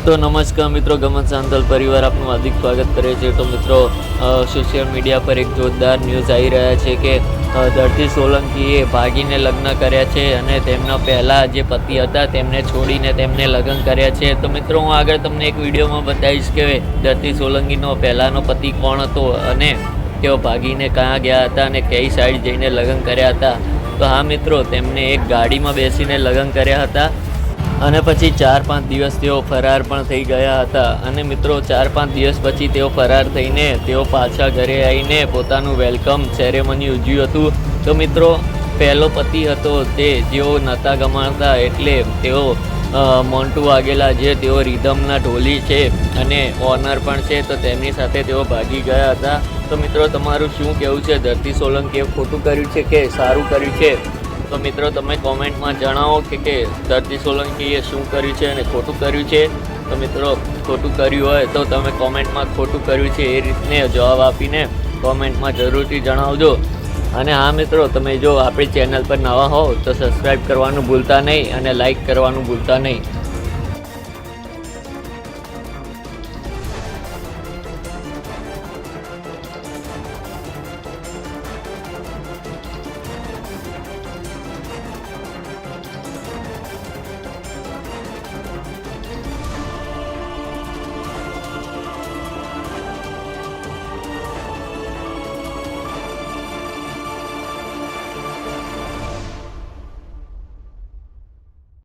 तो नमस्कार मित्रों, गमन सांतल परिवार आपનું હાર્દિક સ્વાગત કરે છે। તો મિત્રો સોશિયલ મીડિયા પર એક જોરદાર ન્યૂઝ આવી રહ્યા છે કે ધરતી સોલંકીએ ભાગીને લગ્ન કર્યા છે અને તેમના પહેલા જે પતિ હતા તેમને છોડીને તેમને લગ્ન કર્યા છે। તો મિત્રો હું આગળ તમને એક વિડીયોમાં બતાવીશ કે ધરતી સોલંકીનો પહેલાનો પતિ કોણ હતો અને તેઓ ભાગીને ક્યાં ગયા હતા અને કઈ સાઈડ જઈને લગ્ન કર્યા હતા। તો હા મિત્રો, તેમને એક ગાડીમાં બેસીને લગ્ન કર્યા હતા અને પછી 4-5 દિવસ તેઓ ફરાર પણ થઈ ગયા હતા। અને મિત્રો 4-5 દિવસ પછી તેઓ ફરાર થઈને તેઓ પાછા ઘરે આવીને પોતાનું વેલકમ સેરેમની ઉજવ્યું હતું। તો મિત્રો પહેલો પતિ હતો તે જેઓ નહોતા ગમાડતા, એટલે તેઓ મોન્ટુ વાઘેલા જે તેઓ રિધમના ઢોલી છે અને ઓનર પણ છે, તો તેમની સાથે તેઓ ભાગી ગયા હતા। તો મિત્રો તમારું શું કહેવું છે? ધરતી સોલંકીએ ખોટું કર્યું છે કે સારું કર્યું છે? તો મિત્રો તમે કોમેન્ટમાં જણાવો કે ધરતી સોલંકીએ શું કર્યું છે અને ખોટું કર્યું છે। તો મિત્રો ખોટું કર્યું હોય તો તમે કોમેન્ટમાં ખોટું કર્યું છે એ રીતને જવાબ આપીને કોમેન્ટમાં જરૂરથી જણાવજો। અને હા મિત્રો, તમે જો આપણી ચેનલ પર નવા હોવ તો સબસ્ક્રાઈબ કરવાનું ભૂલતા નહીં અને લાઈક કરવાનું ભૂલતા નહીં।